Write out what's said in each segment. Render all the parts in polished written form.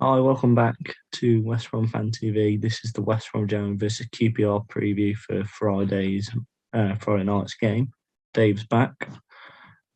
Hi, welcome back to West Brom Fan TV. This is the West Brom German versus QPR preview for Friday night's game. Dave's back,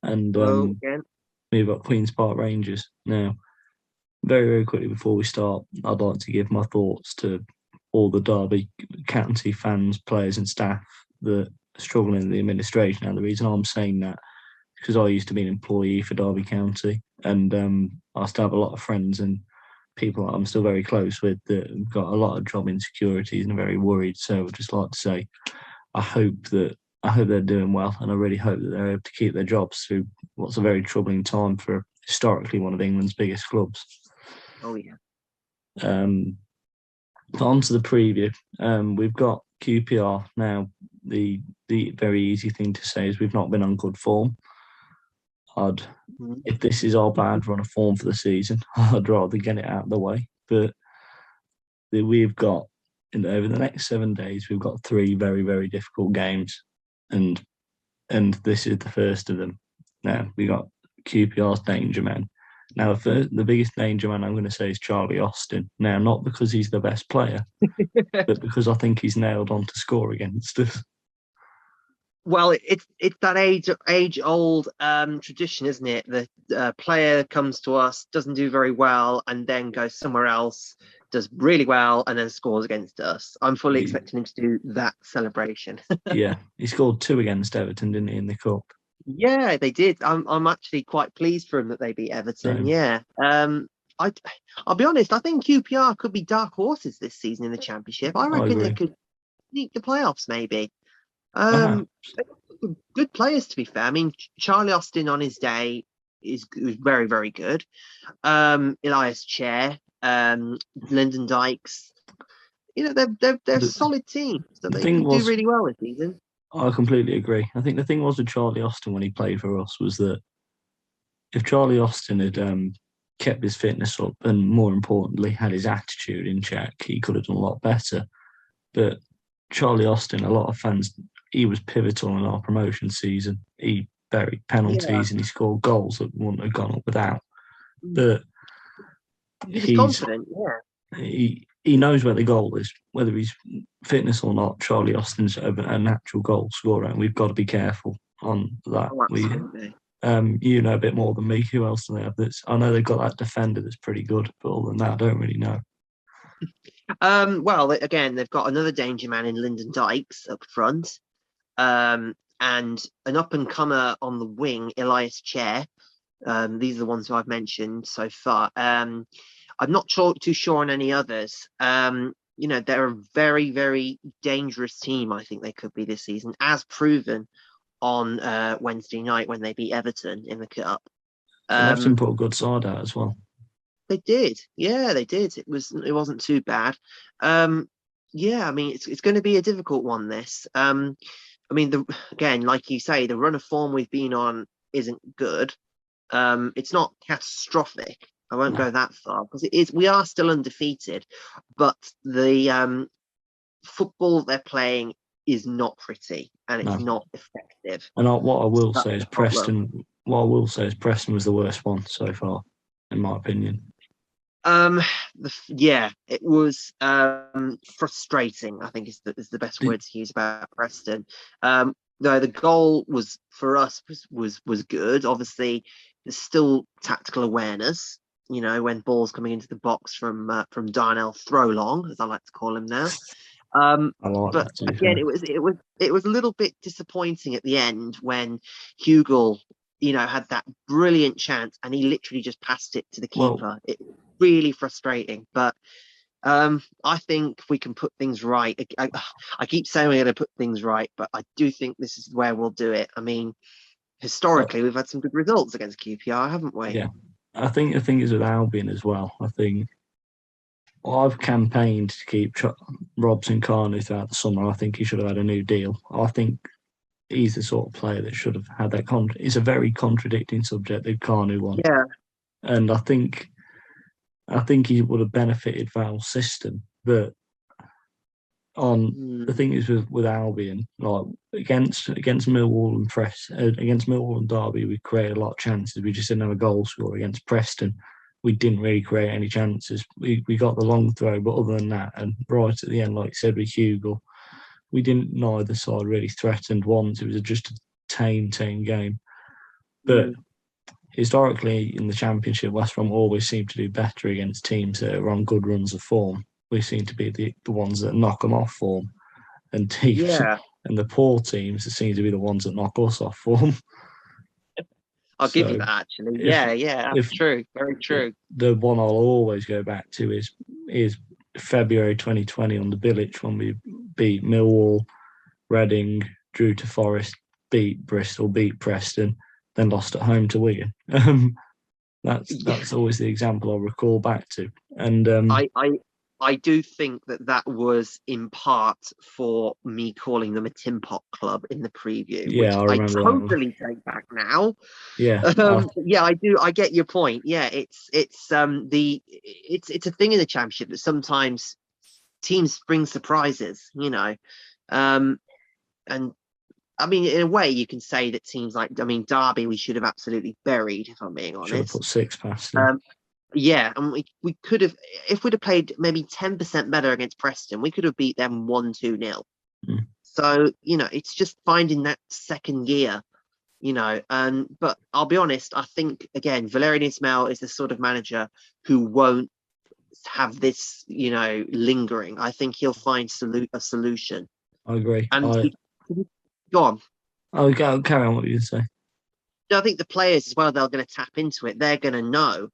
and Hello again. we've got Queens Park Rangers. Now, very quickly before we start, I'd like to give my thoughts to all the Derby County fans, players, and staff that are struggling in the administration. And the reason I'm saying that is because I used to be an employee for Derby County, and I still have a lot of friends and people that I'm still very close with that have got a lot of job insecurities and are very worried. So I'd just like to say, I hope that I hope they're doing well, and I really hope that they're able to keep their jobs through what's a very troubling time for historically one of England's biggest clubs. Oh yeah. Um, On to the preview. We've got QPR now. The very easy thing to say is we've not been on good form. I'd Mhm. If this is our bad run of form for the season, I'd rather get it out of the way. But we've got over the next 7 days, we've got three very difficult games, and this is the first of them. Now we got QPR's danger man. Now the biggest danger man I'm going to say is Charlie Austin. Now not because he's the best player, but because I think he's nailed on to score against us. Well, it's that age old tradition, isn't it? The player comes to us, doesn't do very well, and then goes somewhere else, does really well, and then scores against us. I'm fully He, expecting him to do that celebration. yeah, he scored two against Everton, didn't he, in the cup? Yeah, they did. I'm actually quite pleased for him that they beat Everton. So Yeah. I I'll be honest. I think QPR could be dark horses this season in the Championship. I I reckon they agree. could sneak the playoffs, maybe. Perhaps They've got good players to be fair. I mean, Charlie Austin on his day is very good. Elias Chair, Lyndon Dykes. They're a the solid team, so the they thing could do was really well this season. I completely agree. I think the thing was with Charlie Austin when he played for us was that if Charlie Austin had kept his fitness up and, more importantly, had his attitude in check, he could have done a lot better. But Charlie Austin, a lot of fans, he was pivotal in our promotion season. He buried Yeah, penalties and he scored goals that wouldn't have gone up without. But he was he's confident. Yeah, he knows where the goal is, whether he's fitness or not. Charlie Austin's a natural goal scorer, and we've got to be careful on that. oh, We absolutely. You know a bit more than me. Who else do they have? That's I know they've got that defender that's pretty good, but other than that, I don't really know. Well, again, they've got another danger man in Lyndon Dykes up front, and an up and comer on the wing, Elias Chair. These are the ones who I've mentioned so far. I'm not too sure on any others. They're a very dangerous team. I think they could be this season, as proven on Wednesday night when they beat Everton in the cup. And Everton Um, put a good side out as well. they did, yeah, they did. It wasn't too bad. Um, yeah, I mean it's going to be a difficult one. This, I mean again, like you say, the run of form we've been on isn't good. It's not catastrophic. I won't No, go that far because it is. We are still undefeated, but the football they're playing is not pretty and it's no. not effective. And what I So will that's say is the problem. Preston. What I will say is Preston was the worst one so far, in my opinion. Um, yeah, it was frustrating. I think is the best Did, word to use about Preston. No, the goal was for us was good. Obviously, there's still tactical awareness. When balls coming into the box from Darnell Throwlong, as I like to call him now. Um, I like but that, to be again, fair. it was a little bit disappointing at the end when Hugel, had that brilliant chance and he literally just passed it to the Well, keeper. It really frustrating, but I think we can put things right. I keep saying we're going to put things right, but I do think this is where we'll do it. I mean, uh, historically, we've had some good results against QPR, haven't we? yeah. I think the thing is with Albion as well. I think I've campaigned to keep Robson Carney throughout the summer. I think he should have had a new deal. I think he's the sort of player that should have had that. It's a very contradicting subject that Carney wants, Yeah. and I think he would have benefited Val's system. But on the Mm, thing is with Albion, like against Millwall and against Millwall and Derby, we created a lot of chances. We just didn't have a goal score against Preston. we didn't really create any chances. We got the long throw, but other than that, and right at the end, like I said with Hugo, we didn't, neither side really threatened once. It was just a tame game. But historically in the Championship, West Brom always seem to do better against teams that are on good runs of form. We seem to be the ones that knock them off form, and teams and the poor teams seem to be the ones that knock us off form. I'll give you that, actually. That's true. Very true. The one I'll always go back to is February 2020 on the Village, when we beat Millwall, Reading, drew to Forest, beat Bristol, beat Preston, then lost at home to Wigan. That's always the example I'll recall back to. And I do think that was in part for me calling them a tin pot club in the preview, yeah, which I totally take back now. Yeah, I do. I get your point. Yeah, it's a thing in the Championship that sometimes teams bring surprises, and I mean, in a way, you can say that teams like, Derby, we should have absolutely buried, if I'm being honest. Should have put 6 past them. Yeah, and we could have, if we'd have played maybe 10% better against Preston, we could have beat them 1-2-0. So, it's just finding that second gear, but I'll be honest, I think, again, Valérien Ismaël is the sort of manager who won't have this, lingering. I think he'll find a solution. I agree. And go on. I'll carry on what you say. I think the players as well, they're going to tap into it. They're going to know,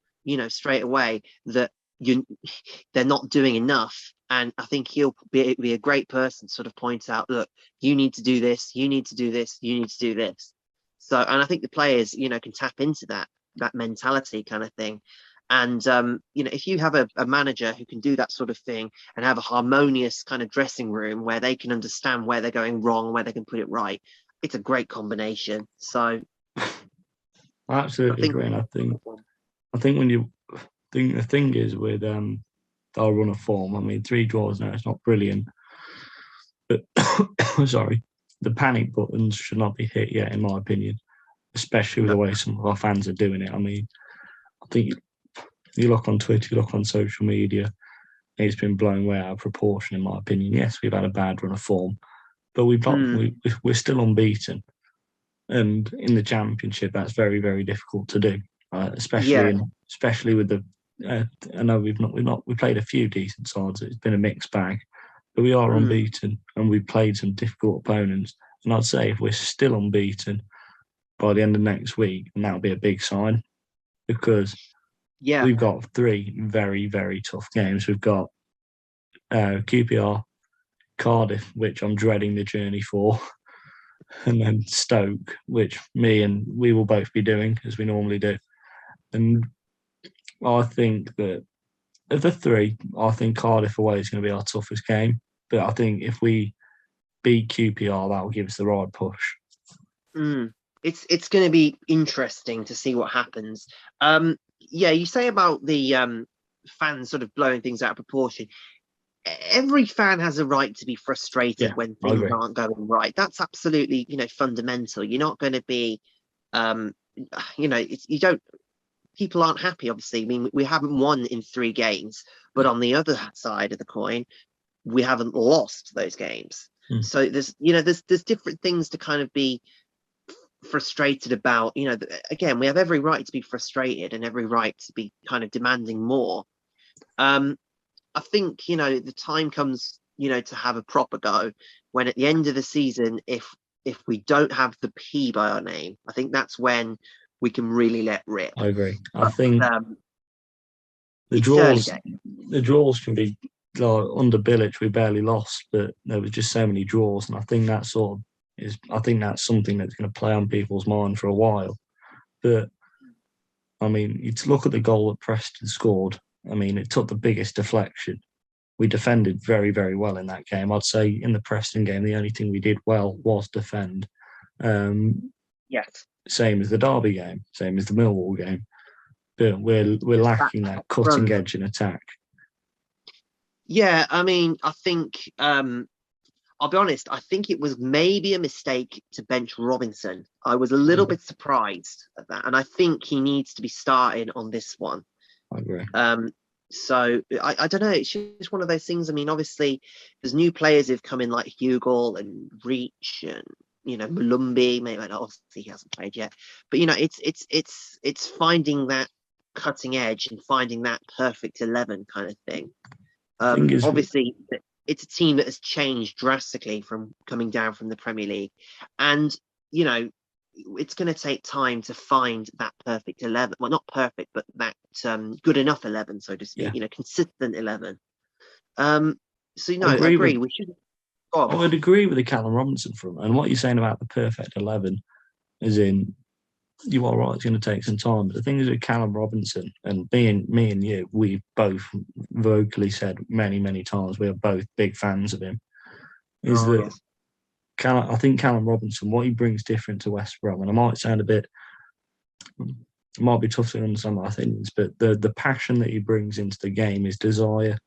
straight away that they're not doing enough. And I think he'll be a great person to sort of point out, look, you need to do this, you need to do this, you need to do this. So, and I think the players, can tap into that mentality kind of thing. And, if you have a manager who can do that sort of thing and have a harmonious kind of dressing room where they can understand where they're going wrong, where they can put it right, it's a great combination. So I absolutely agree. And I think the thing is with our run of form, 3 draws now, it's not brilliant. But, sorry, the panic buttons should not be hit yet, in my opinion, especially with the way some of our fans are doing it. I think you look on Twitter, you look on social media, it's been blown way out of proportion, in my opinion. Yes, we've had a bad run of form, but we're still unbeaten. And in the Championship, that's very, very difficult to do, especially with the. I know we played a few decent sides. It's been a mixed bag, but we are unbeaten, and we've played some difficult opponents. And I'd say if we're still unbeaten by the end of next week, and that'll be a big sign, because we've got 3 very, very tough games. We've got QPR, Cardiff, which I'm dreading the journey for, and then Stoke, which we will both be doing, as we normally do. And I think that of the 3, I think Cardiff away is going to be our toughest game. But I think if we beat QPR, that will give us the right push. It's going to be interesting to see what happens. You say about the fans sort of blowing things out of proportion. Every fan has a right to be frustrated when things aren't going right. That's absolutely, fundamental. You're not going to be, you don't. People aren't happy, obviously. We haven't won in 3 games, but on the other side of the coin, we haven't lost those games. So there's different things to kind of be frustrated about. Again, we have every right to be frustrated and every right to be kind of demanding more. I think the time comes to have a proper go when at the end of the season, if we don't have the P by our name, I think that's when we can really let rip. I agree. I think the draws can be like under Bilic. We barely lost, but there was just so many draws, and I think that that's something that's going to play on people's mind for a while. But you look at the goal that Preston scored. It took the biggest deflection. We defended very, very well in that game. I'd say in the Preston game, the only thing we did well was defend. Yes. Same as the Derby game, same as the Millwall game. But we're lacking that cutting edge in attack. Yeah, I think I'll be honest, I think it was maybe a mistake to bench Robinson. I was a little bit surprised at that, and I think he needs to be starting on this one. I agree. So I don't know. It's just one of those things. I mean, obviously, there's new players who've come in like Hugel and Reach and Malumbi. Maybe obviously he hasn't played yet, but it's finding that cutting edge and finding that perfect 11 kind of thing. Thing is, Obviously, it's a team that has changed drastically from coming down from the Premier League, and it's going to take time to find that perfect 11. Well, not perfect, but that good enough 11, so to speak. yeah, Consistent 11. So I I agree agree. with. We should. Go I on. would agree with the Callum Robinson front, and what you're saying about the perfect 11, is in you are right. It's going to take some time, but the thing is with Callum Robinson and me and you, we both vocally said many many times we are both big fans of him. Is Oh that yes. I think Callum Robinson, what he brings different to West Brom, and I might sound a bit, it might be tough to understand my opinions, but the passion that he brings into the game, his desire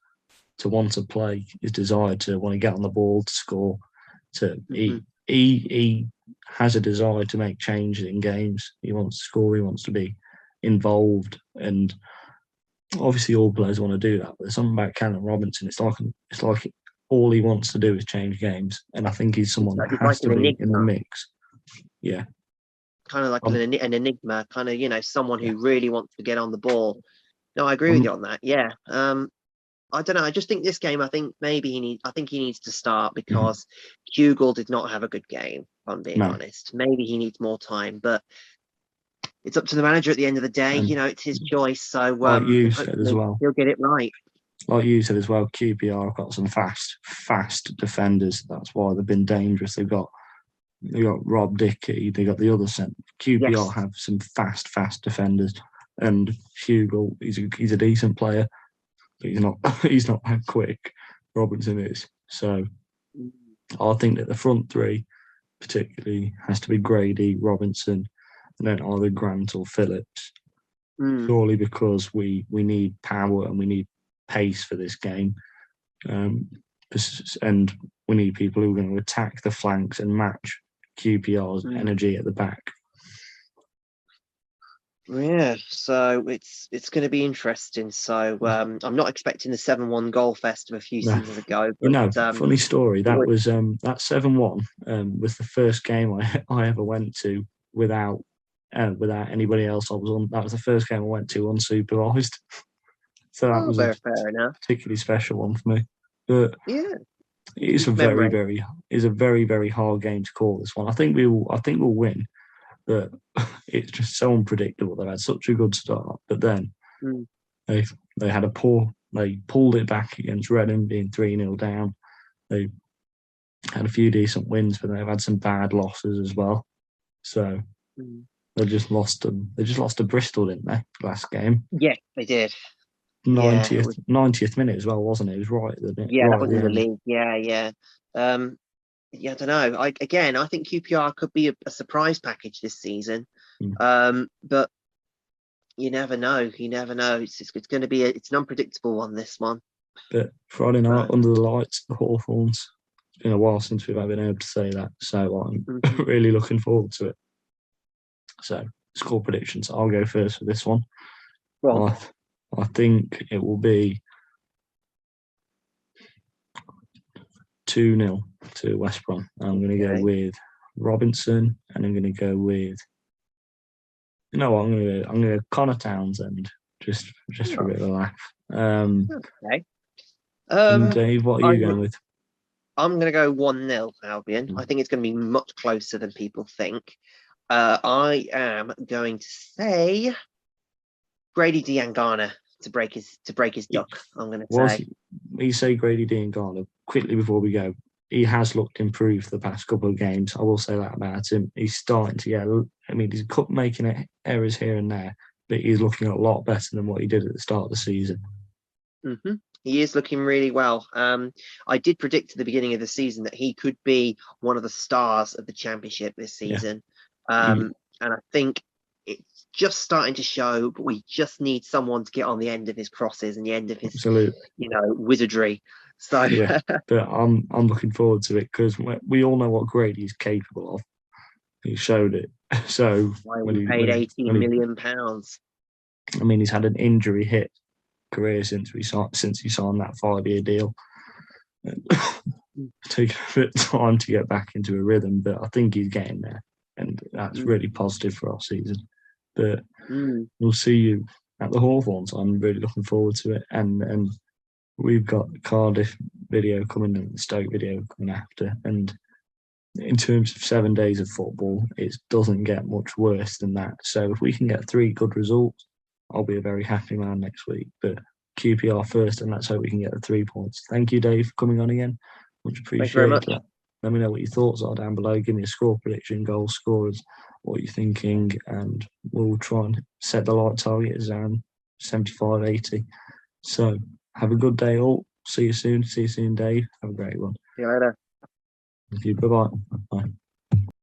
to want to play, his desire to want to get on the ball, to score, he has a desire to make changes in games. He wants to score, he wants to be involved, and obviously all players want to do that. But there's something about Callum Robinson. It's like all he wants to do is change games, and I think he's someone that He's has like to an be in the enigma, mix. Yeah, kind of like um, an enigma, kind of someone yeah, who really wants to get on the ball. No, I agree with um, you on that. Yeah. I don't know. I just think this game. I think maybe I think he needs to start because Hugel did not have a good game. If I'm being no, honest. Maybe he needs more time, but it's up to the manager at the end of the day. and It's his choice. So like you said as hopefully well, he'll get it right. QPR have got some fast defenders. That's why they've been dangerous. They got Rob Dickey. They got the other centre. QPR Yes. have some fast defenders, and Hugel, he's a decent player, but he's not that quick. Robinson is. So I think that the front three particularly has to be Grady, Robinson, and then either Grant or Phillips. Mm. Purely because we need power and we need pace for this game, um, and we need people who are going to attack the flanks and match QPR's Mm. energy at the back. Yeah, so it's going to be interesting. So I'm not expecting the 7-1 goal fest of a few No, seasons ago, but funny story. That what- was that 7-1 was the first game I ever went to without anybody else. I was on. That was the first game I went to unsupervised. So that oh, was a fair enough. particularly special one for me. But Yeah, it's memory. a very hard game to call this one. I think we'll win, but it's just so unpredictable. They've had such a good start, but then Mm. they they pulled it back against Reading, being 3-0 down. They had a few decent wins, but they've had some bad losses as well. So Mm. they just lost to Bristol, didn't they? Last game. Yes, they did. Yeah, it 90th was. 90th minute as well, wasn't it? It was Yeah, that right at was the in the end. league. Yeah. Um, yeah, I don't know. I think QPR could be a surprise package this season. Mm. But you never know. You never know. It's going to be it's an unpredictable one. This one. But Friday night So, under the lights, the Hawthorns. It's been a while since we've been able to say that, so I'm mhm. really looking forward to it. So score predictions. I'll go first for this one. Well, I I think it will be 2-0 to West Brom. I'm going to go okay. with Robinson, and I'm going to go with what I'm going to Connor Townsend just for a Oh, bit of a laugh. Um, okay. and Um, Dave, what are you I'm going with? I'm going to go 1-0 Albion. I think it's going to be much closer than people think. I am going to say Grady Diangana to break his duck. I'm going to Was say. you say Grady Diangana quickly before we go? He has looked improved the past couple of games. I will say that about him. He's starting to get. I mean, he's making errors here and there, but he's looking a lot better than what he did at the start of the season. Mm-hmm. He is looking really well. I did predict at the beginning of the season that he could be one of the stars of the championship this Yeah, season. he, And I think it's just starting to show, but we just need someone to get on the end of his crosses and the end of his, absolutely. wizardry. So Yeah, but I'm looking forward to it because we all know what Grady's capable of. He showed it. So why we paid 18 million pounds. I mean, he's had an injury hit career since he signed that 5-year deal. Taking a bit of time to get back into a rhythm, but I think he's getting there, and that's really positive for our season. But we'll see you at the Hawthorns. I'm really looking forward to it, and we've got Cardiff video coming and Stoke video coming after. And in terms of 7 days of football, it doesn't get much worse than that. So if we can get 3 good results, I'll be a very happy man next week. But QPR first, and let's hope we can get the 3 points. Thank you, Dave, for coming on again. Much appreciated. Let me know what your thoughts are down below. Give me a score prediction, goal scorers, what you're thinking, and we'll try and set the light target as 75, 80. So have a good day all. See you soon. See you soon, Dave. Have a great one. See you later. Thank you. Bye-bye. Bye.